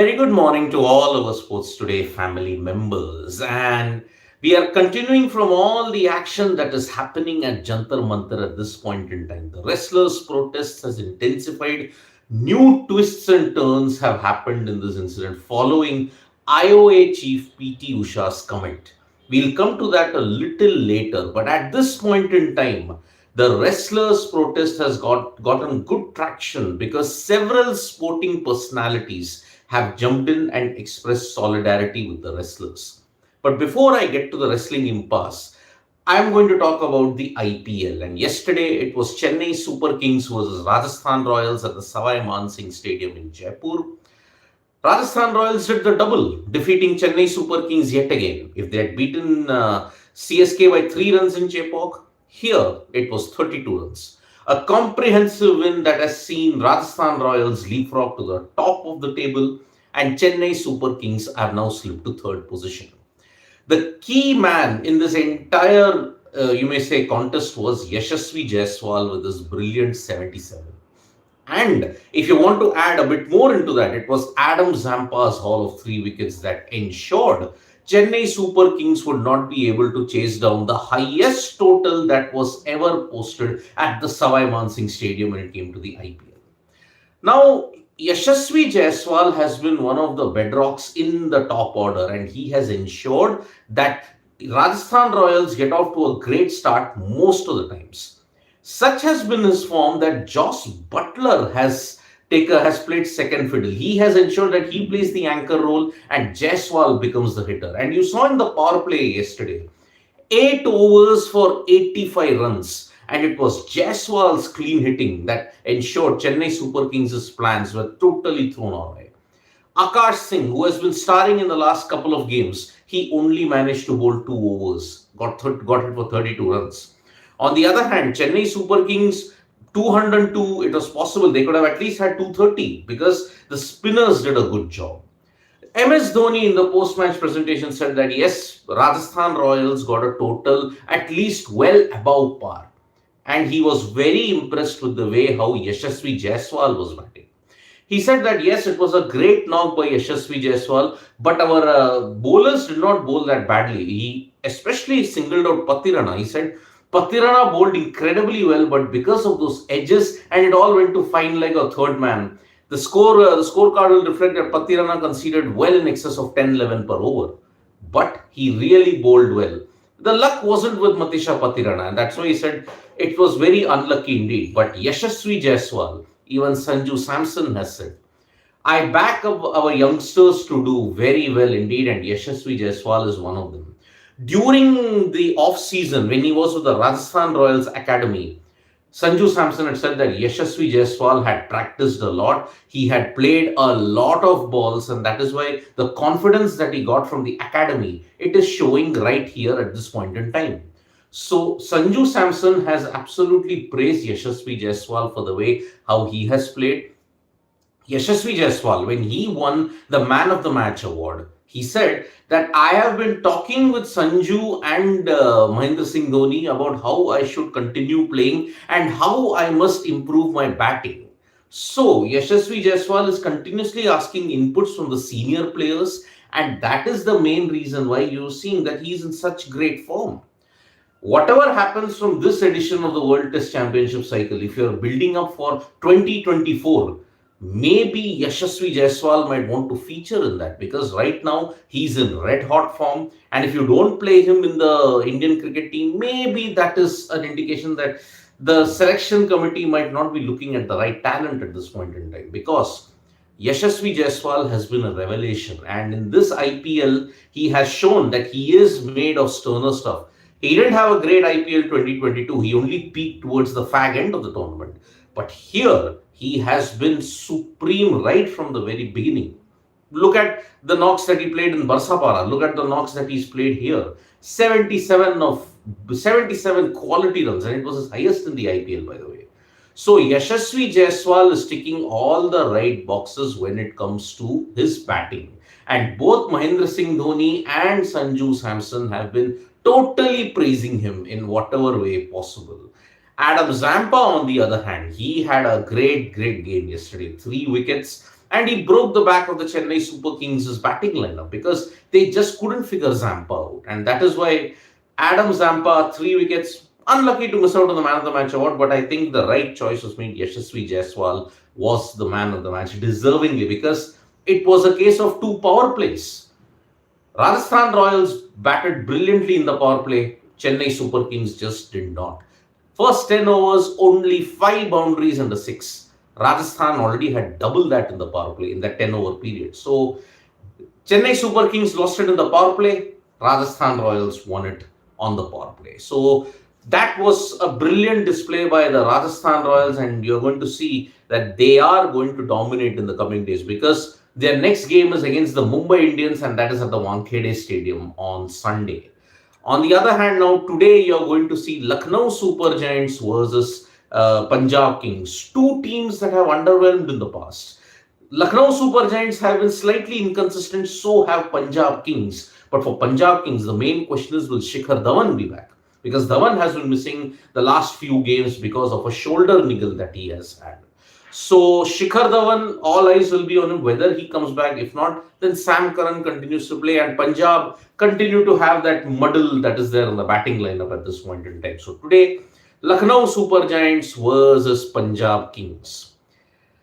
Very good morning to all our Sports Today family members. And we are continuing from all the action that is happening at Jantar Mantar at this point in time. The wrestlers' protests has intensified. New twists and turns have happened in this incident following IOA chief PT Usha's comment. We'll come to that a little later, but at this point in time, the wrestlers' protest has gotten good traction because several sporting personalities have jumped in and expressed solidarity with the wrestlers. But before I get to the wrestling impasse, I'm going to talk about the IPL. And yesterday it was Chennai Super Kings versus Rajasthan Royals at the Savai Man Singh Stadium in Jaipur. Rajasthan Royals did the double, defeating Chennai Super Kings yet again. If they had beaten CSK by 3 runs in Chepauk, here it was 32 runs. A comprehensive win that has seen Rajasthan Royals leapfrog to the top of the table, and Chennai Super Kings have now slipped to third position. The key man in this entire, you may say, contest was Yashasvi Jaiswal with his brilliant 77. And if you want to add a bit more into that, it was Adam Zampa's haul of 3 wickets that ensured Chennai Super Kings would not be able to chase down the highest total that was ever posted at the Savai Man Singh Stadium when it came to the IPL. Now, Yashasvi Jaiswal has been one of the bedrocks in the top order, and he has ensured that Rajasthan Royals get off to a great start most of the times. Such has been his form that Joss Butler has played second fiddle. He has ensured that he plays the anchor role and Jaiswal becomes the hitter. And you saw in the power play yesterday, 8 overs for 85 runs. And it was Jaiswal's clean hitting that ensured Chennai Super Kings' plans were totally thrown away. Akash Singh, who has been starring in the last couple of games, he only managed to bowl 2 overs, got it for 32 runs. On the other hand, Chennai Super Kings 202, it was possible they could have at least had 230 because the spinners did a good job. MS Dhoni in the post-match presentation said that yes, Rajasthan Royals got a total at least well above par. And he was very impressed with the way how Yashasvi Jaiswal was batting. He said that yes, it was a great knock by Yashasvi Jaiswal, but our bowlers did not bowl that badly. He especially singled out Patirana. He said Patirana bowled incredibly well, but because of those edges, and it all went to fine leg or third man, the scorecard will reflect that Patirana conceded well in excess of 10-11 per over. But he really bowled well. The luck wasn't with Matisha Patirana, and that's why he said it was very unlucky indeed. But Yashasvi Jaiswal, even Sanju Samson has said, I back up our youngsters to do very well indeed, and Yashasvi Jaiswal is one of them. During the off season, when he was with the Rajasthan Royals Academy, Sanju Samson had said that Yashasvi Jaiswal had practiced a lot. He had played a lot of balls, and that is why the confidence that he got from the academy, it is showing right here at this point in time. So Sanju Samson has absolutely praised Yashasvi Jaiswal for the way how he has played. Yashasvi Jaiswal, when he won the Man of the Match award, he said that I have been talking with Sanju and Mahendra Singh Dhoni about how I should continue playing and how I must improve my batting. So, Yashasvi Jaiswal is continuously asking inputs from the senior players, and that is the main reason why you're seeing that he's in such great form. Whatever happens from this edition of the World Test Championship cycle, if you're building up for 2024, maybe Yashasvi Jaiswal might want to feature in that because right now he's in red hot form. And if you don't play him in the Indian cricket team, maybe that is an indication that the selection committee might not be looking at the right talent at this point in time because Yashasvi Jaiswal has been a revelation. And in this IPL, he has shown that he is made of sterner stuff. He didn't have a great IPL 2022. He only peaked towards the fag end of the tournament. But here, he has been supreme right from the very beginning. Look at the knocks that he played in Barsapara. Look at the knocks that he's played here. 77 quality runs, and it was his highest in the IPL, by the way. So Yashasvi Jaiswal is ticking all the right boxes when it comes to his batting. And both Mahendra Singh Dhoni and Sanju Samson have been totally praising him in whatever way possible. Adam Zampa, on the other hand, he had a great game yesterday. 3 wickets. And he broke the back of the Chennai Super Kings' batting lineup because they just couldn't figure Zampa out. And that is why Adam Zampa, 3 wickets, unlucky to miss out on the man of the match award, but I think the right choice was made. Yashasvi Jaiswal was the man of the match, deservingly, because it was a case of two power plays. Rajasthan Royals batted brilliantly in the power play. Chennai Super Kings just did not. First 10 overs, only 5 boundaries and a 6. Rajasthan already had double that in the power play in that 10-over period. So, Chennai Super Kings lost it in the power play. Rajasthan Royals won it on the power play. So, that was a brilliant display by the Rajasthan Royals, and you're going to see that they are going to dominate in the coming days because their next game is against the Mumbai Indians, and that is at the Wankhede Stadium on Sunday. On the other hand, now today you're going to see Lucknow Super Giants versus Punjab Kings, two teams that have underwhelmed in the past. Lucknow Super Giants have been slightly inconsistent, so have Punjab Kings. But for Punjab Kings, the main question is, will Shikhar Dhawan be back? Because Dhawan has been missing the last few games because of a shoulder niggle that he has had. So Shikhar Dhawan, all eyes will be on him whether he comes back. If not, then Sam Curran continues to play and Punjab continue to have that muddle that is there in the batting lineup at this point in time. So today, Lucknow Super Giants versus Punjab Kings.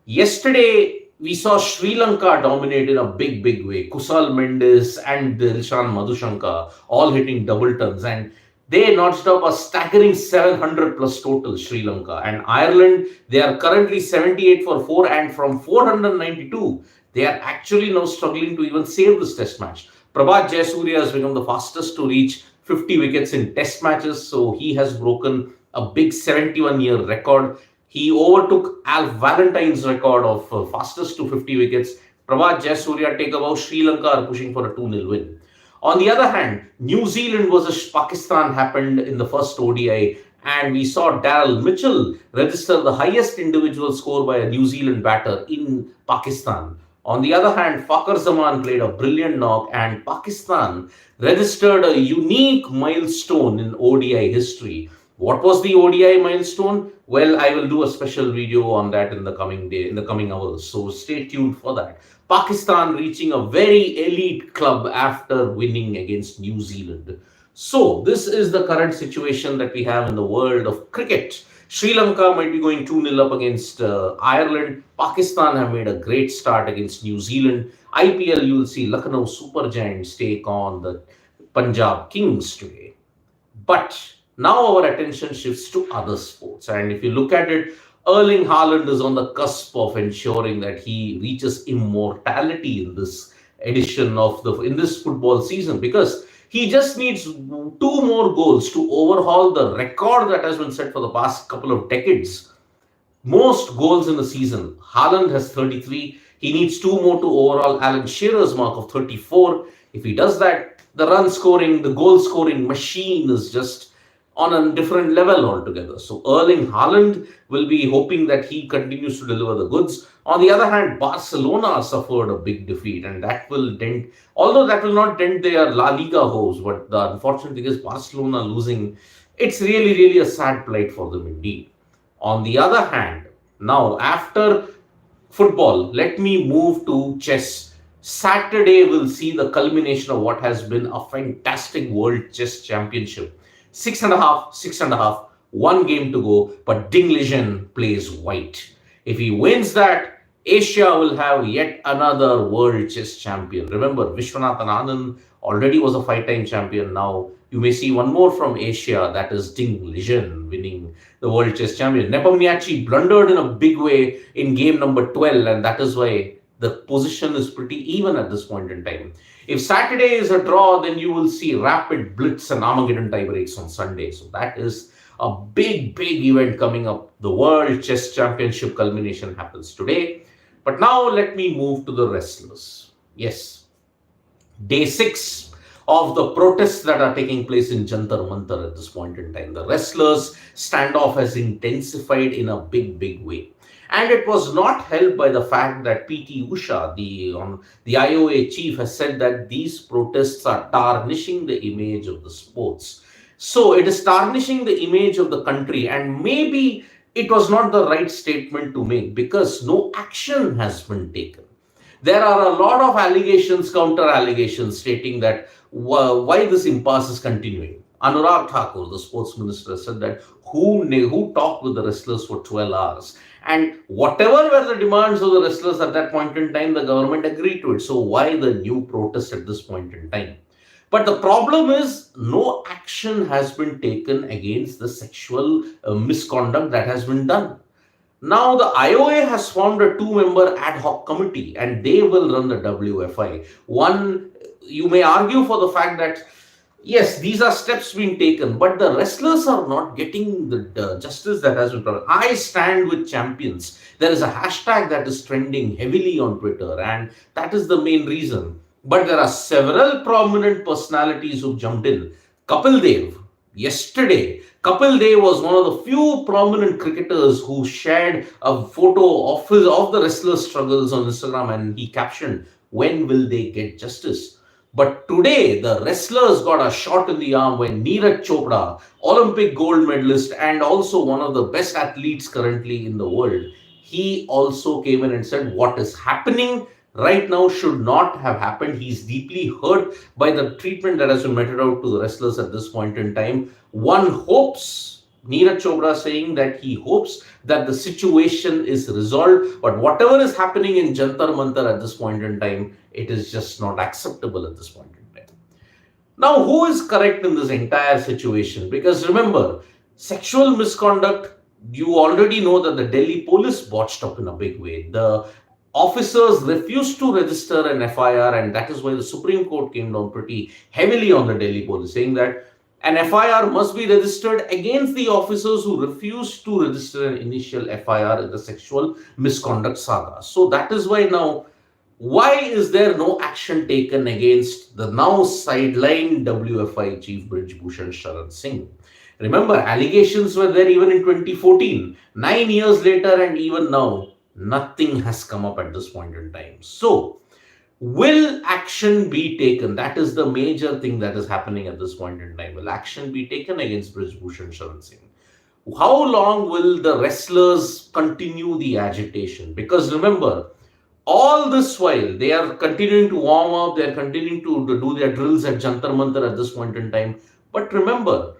Yesterday, we saw Sri Lanka dominate in a big way. Kusal Mendes and Dilshan Madhushanka all hitting double tons, and they notched up a staggering 700 plus total, Sri Lanka. And Ireland, they are currently 78 for 4, and from 492, they are actually now struggling to even save this test match. Prabhat Jayasuriya has become the fastest to reach 50 wickets in test matches, so he has broken a big 71-year record. He overtook Al Valentine's record of fastest to 50 wickets. Prabhat Jayasuriya take about Sri Lanka are pushing for a 2-0 win. On the other hand, New Zealand versus Pakistan happened in the first ODI, and we saw Daryl Mitchell register the highest individual score by a New Zealand batter in Pakistan. On the other hand, Fakhar Zaman played a brilliant knock, and Pakistan registered a unique milestone in ODI history. What was the ODI milestone? Well, I will do a special video on that in the coming hours. So stay tuned for that. Pakistan reaching a very elite club after winning against New Zealand. So this is the current situation that we have in the world of cricket. Sri Lanka might be going 2-0 up against Ireland. Pakistan have made a great start against New Zealand. IPL, you will see Lucknow Super Giants take on the Punjab Kings today. But now our attention shifts to other sports. And if you look at it, Erling Haaland is on the cusp of ensuring that he reaches immortality in this in this football season, because he just needs 2 more goals to overhaul the record that has been set for the past couple of decades. Most goals in the season. Haaland has 33. He needs 2 more to overhaul Alan Shearer's mark of 34. If he does that, the run scoring, the goal scoring machine is just on a different level altogether. So Erling Haaland will be hoping that he continues to deliver the goods. On the other hand, Barcelona suffered a big defeat, and that will dent, although that will not dent their La Liga hopes, but the unfortunate thing is Barcelona losing, it's really a sad plight for them indeed. On the other hand, now after football, let me move to chess. Saturday will see the culmination of what has been a fantastic World Chess Championship. 6.5, 1 game to go, but Ding Liren plays white. If he wins that, Asia will have yet another World Chess Champion. Remember, Vishwanathan Anand already was a 5-time champion. Now you may see one more from Asia, that is Ding Liren winning the World Chess Champion. Nepomniachtchi blundered in a big way in game number 12, and that is why the position is pretty even at this point in time. If Saturday is a draw, then you will see rapid blitz and Armageddon tie breaks on Sunday. So that is a big event coming up. The World Chess Championship culmination happens today. But now let me move to the wrestlers. Yes, day 6 of the protests that are taking place in Jantar Mantar at this point in time. The wrestlers' standoff has intensified in a big way. And it was not helped by the fact that PT Usha, the IOA chief, has said that these protests are tarnishing the image of the sports. So it is tarnishing the image of the country, and maybe it was not the right statement to make because no action has been taken. There are a lot of allegations, counter allegations, stating that why this impasse is continuing. Anurag Thakur, the sports minister, said that who talked with the wrestlers for 12 hours. And whatever were the demands of the wrestlers at that point in time, the government agreed to it. So why the new protest at this point in time? But the problem is no action has been taken against the sexual misconduct that has been done. Now, the IOA has formed a two-member ad hoc committee and they will run the WFI. One, you may argue for the fact that, yes, these are steps being taken, but the wrestlers are not getting the justice that has been provided. I stand with champions. There is a hashtag that is trending heavily on Twitter, and that is the main reason. But there are several prominent personalities who jumped in. Kapil Dev, yesterday, Kapil Dev was one of the few prominent cricketers who shared a photo of the wrestlers' struggles on Instagram, and he captioned, "When will they get justice?" But today, the wrestlers got a shot in the arm when Neeraj Chopra, Olympic gold medalist and also one of the best athletes currently in the world, he also came in and said, what is happening right now should not have happened. He's deeply hurt by the treatment that has been meted out to the wrestlers at this point in time. One hopes, Neeraj Chopra saying that he hopes that the situation is resolved, but whatever is happening in Jantar Mantar at this point in time, it is just not acceptable at this point in time. Now, who is correct in this entire situation? Because remember, sexual misconduct, you already know that the Delhi police botched up in a big way. The officers refused to register an FIR, and that is why the Supreme Court came down pretty heavily on the Delhi police, saying that an FIR must be registered against the officers who refused to register an initial FIR in the sexual misconduct saga. So that is why now, why is there no action taken against the now sidelined WFI chief Brij Bhushan Sharan Singh? Remember, allegations were there even in 2014. 9 years later, and even now, nothing has come up at this point in time. So, will action be taken? That is the major thing that is happening at this point in time. Will action be taken against Brij Bhushan Sharan Singh? How long will the wrestlers continue the agitation? Because remember, all this while they are continuing to warm up, they are continuing to do their drills at Jantar Mantar at this point in time. But remember,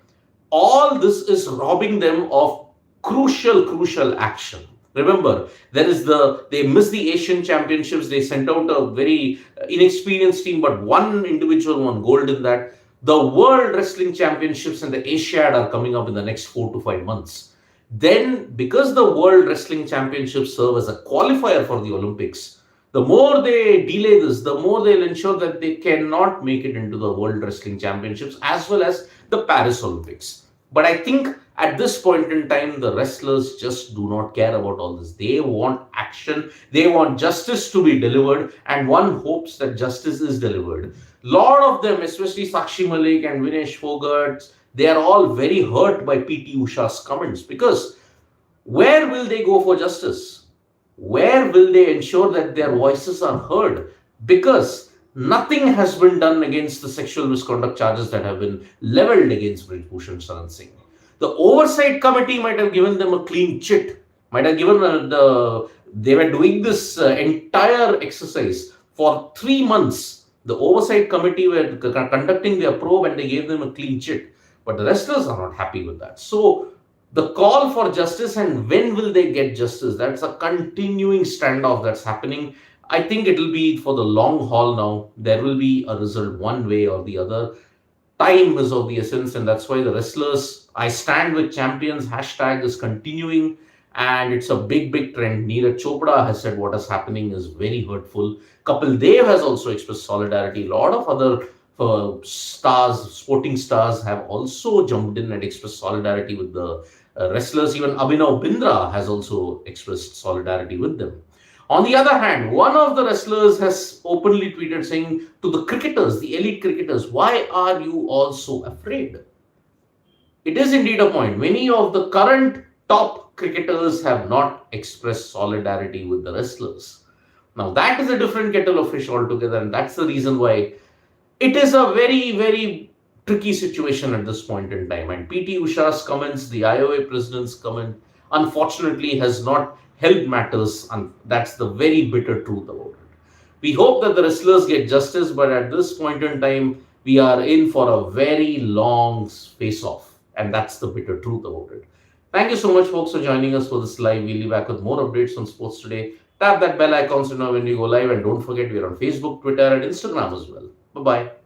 all this is robbing them of crucial action. Remember, they missed the Asian Championships. They sent out a very inexperienced team, but one individual won gold in that. The World Wrestling Championships and the Asiad are coming up in the next 4 to 5 months. Then, because the World Wrestling Championships serve as a qualifier for the Olympics, the more they delay this, the more they'll ensure that they cannot make it into the World Wrestling Championships as well as the Paris Olympics. But I think at this point in time, the wrestlers just do not care about all this. They want action. They want justice to be delivered, and one hopes that justice is delivered. Lot of them, especially Sakshi Malik and Vinesh Fogart, they are all very hurt by PT Usha's comments, because where will they go for justice? Where will they ensure that their voices are heard? Because nothing has been done against the sexual misconduct charges that have been leveled against Brij Bhushan Sharan Singh. The oversight committee might have given them a clean chit, might have given they were doing this entire exercise for 3 months. The oversight committee were conducting their probe and they gave them a clean chit. But the wrestlers are not happy with that. So the call for justice, and when will they get justice? That's a continuing standoff that's happening. I think it will be for the long haul now. There will be a result one way or the other. Time is of the essence, and that's why the wrestlers, I stand with champions hashtag is continuing, and it's a big trend. Neeraj Chopra has said what is happening is very hurtful. Kapil Dev has also expressed solidarity. A lot of other sporting stars have also jumped in and expressed solidarity with the wrestlers. Even Abhinav Bindra has also expressed solidarity with them. On the other hand, one of the wrestlers has openly tweeted saying to the cricketers, the elite cricketers, why are you all so afraid? It is indeed a point. Many of the current top cricketers have not expressed solidarity with the wrestlers. Now, that is a different kettle of fish altogether, and that's the reason why it is a very tricky situation at this point in time. And PT Usha's comments, the IOA president's comment, unfortunately has not helped matters, and that's the very bitter truth about it. We hope that the wrestlers get justice, but at this point in time, we are in for a very long face off. And that's the bitter truth about it. Thank you so much, folks, for joining us for this live. We'll be back with more updates on sports today. Tap that bell icon so you know when we go live. And don't forget, we're on Facebook, Twitter, and Instagram as well. Bye bye.